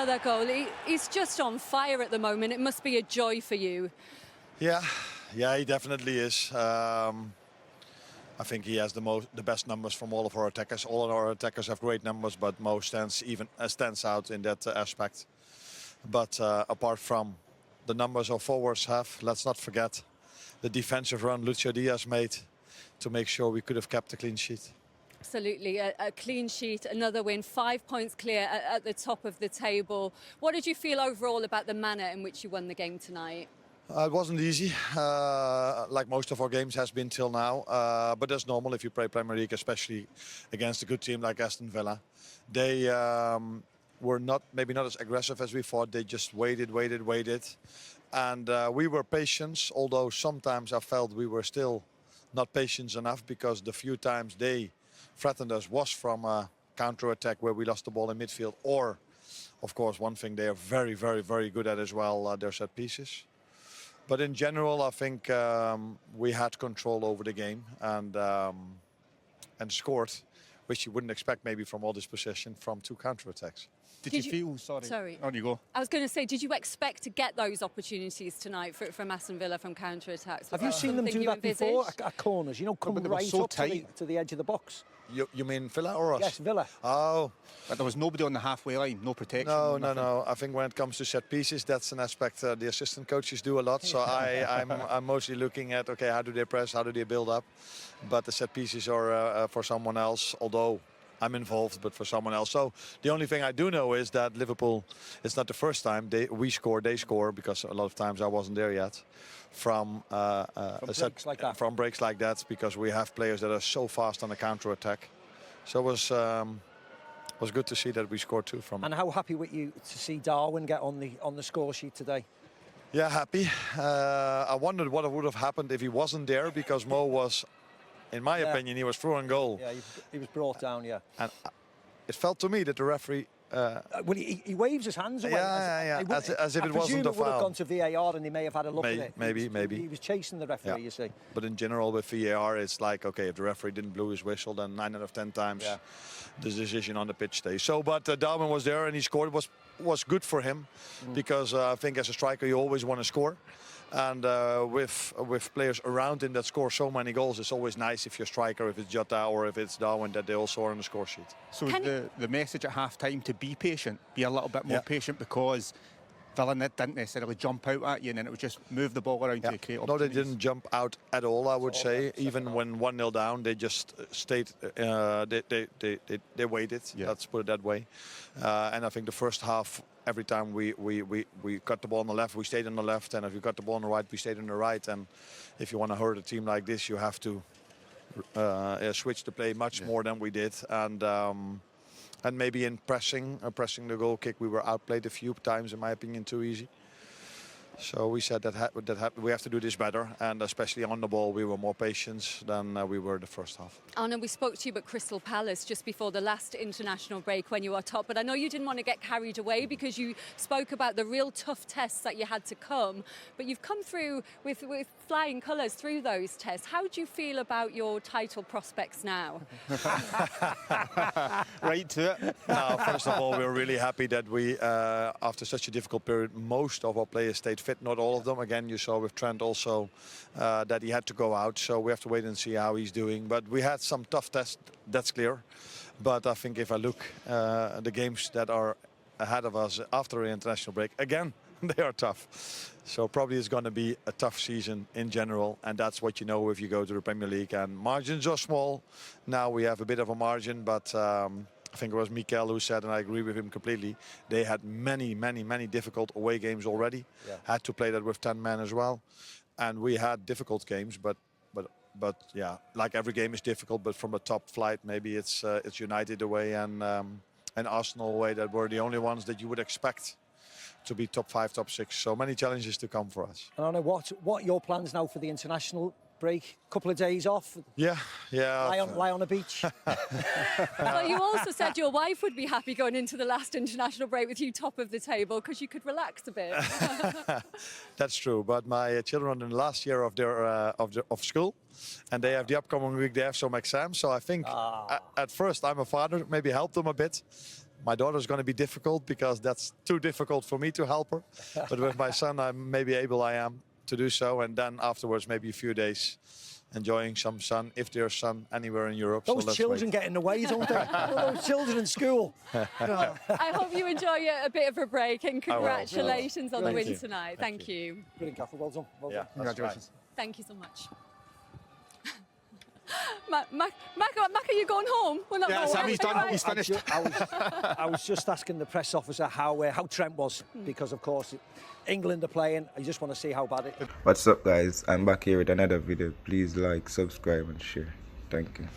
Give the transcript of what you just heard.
Another goal. He's just on fire at the moment. It must be a joy for you. Yeah, he definitely is. I think he has the best numbers from all of our attackers. All of our attackers have great numbers, but Mo stands out in that aspect. But apart from the numbers our forwards have, let's not forget the defensive run Lucio Diaz made to make sure we could have kept a clean sheet. Absolutely, a clean sheet, another win, 5 points clear at the top of the table. What did you feel overall about the manner in which you won the game tonight? It wasn't easy, like most of our games has been till now. But that's normal if you play Premier League, especially against a good team like Aston Villa. They were maybe not as aggressive as we thought. They just waited. And we were patient, although sometimes I felt we were still not patient enough, because the few times they threatened us was from a counter-attack where we lost the ball in midfield, or, of course, one thing they are very, very, very good at as well, their set pieces. But in general, I think we had control over the game and scored, which you wouldn't expect maybe from all this possession from 2 counter-attacks. Did you feel, sorry. On you go. I was going to say, did you expect to get those opportunities tonight from Aston Villa from counter-attacks? Have you seen them do that before at corners? You know, come right so up to the edge of the box. You mean Villa or us? Yes, Villa. Oh. But there was nobody on the halfway line, no protection. No. I think when it comes to set pieces, that's an aspect the assistant coaches do a lot. So I'm mostly looking at, okay, how do they press, how do they build up? But the set pieces are for someone else, although I'm involved, but for someone else. So the only thing I do know is that Liverpool, it's not the first time we score, they score, because a lot of times I wasn't there yet. From breaks like that, because we have players that are so fast on the counter attack. So it was good to see that we scored 2 from. And how happy were you to see Darwin get on the score sheet today? Yeah, happy. I wondered what would have happened if he wasn't there, because Mo was, in my opinion, he was through on goal. Yeah, he was brought down. Yeah. And it felt to me that the referee. Well, he waves his hands away. As if it wasn't a foul. It would have gone to VAR and they may have had a look at it. Maybe. He was chasing the referee, you see. But in general, with VAR, it's like, okay, if the referee didn't blow his whistle, then 9 out of 10 times the decision on the pitch stays. So, but Darwin was there and he scored. It was good for him, because I think as a striker you always want to score. And with players around him that score so many goals, it's always nice if you're a striker, if it's Jota or if it's Darwin, that they also are on the score sheet. So the message at half-time to be patient, be a little bit more patient, because Villa didn't necessarily jump out at you and then it would just move the ball around to create opportunities. No, they didn't jump out at all, I would say. Even when 1-0 down, they just stayed, they waited, let's put it that way. And I think the first half, every time we got the ball on the left, we stayed on the left, and if you got the ball on the right, we stayed on the right. And if you want to hurt a team like this, you have to switch the play much more than we did. And maybe in pressing the goal kick, we were outplayed a few times, in my opinion, too easy. So we said that we have to do this better, and especially on the ball, we were more patient than we were the first half. Arne, we spoke to you about Crystal Palace just before the last international break when you were top, but I know you didn't want to get carried away because you spoke about the real tough tests that you had to come, but you've come through with flying colours through those tests. How do you feel about your title prospects now? Right to it. No, first of all, we're really happy that we, after such a difficult period, most of our players stayed fit, not all of them. Again, you saw with Trent also that he had to go out, so we have to wait and see how he's doing. But we had some tough tests, that's clear. But I think if I look at the games that are ahead of us after the international break, again, they are tough. So probably it's going to be a tough season in general, and that's what you know if you go to the Premier League. And margins are small. Now we have a bit of a margin, but I think it was Mikel who said, and I agree with him completely, they had many difficult away games already. Had to play that with 10 men as well. And we had difficult games, but yeah, like every game is difficult, but from a top flight, maybe it's United away and Arsenal away that were the only ones that you would expect to be top 5, top 6. So many challenges to come for us. I don't know what your plans now for the international break? Couple of days off? Yeah. Lie on a beach? Well, you also said your wife would be happy going into the last international break with you top of the table because you could relax a bit. That's true, but my children are in the last year of their of school, and they have the upcoming week, they have some exams. So I think at first I'm a father, maybe help them a bit. My daughter's going to be difficult because that's too difficult for me to help her. But with my son, I'm maybe able I am to do so. And then afterwards, maybe a few days enjoying some sun, if there's sun anywhere in Europe. Those so children get in the way, don't they? Those children in school. I hope you enjoy a bit of a break, and congratulations on the win tonight. Thank you. Brilliant, Gaffer. Well done. Well Yeah, done. Congratulations. Thank you so much. Mac, are you going home? Well, not Yeah, going. Sammy's done. He's finished. I was just asking the press officer how Trent was, because of course England are playing. I just want to see how bad it. What's up, guys? I'm back here with another video. Please like, subscribe and share. Thank you.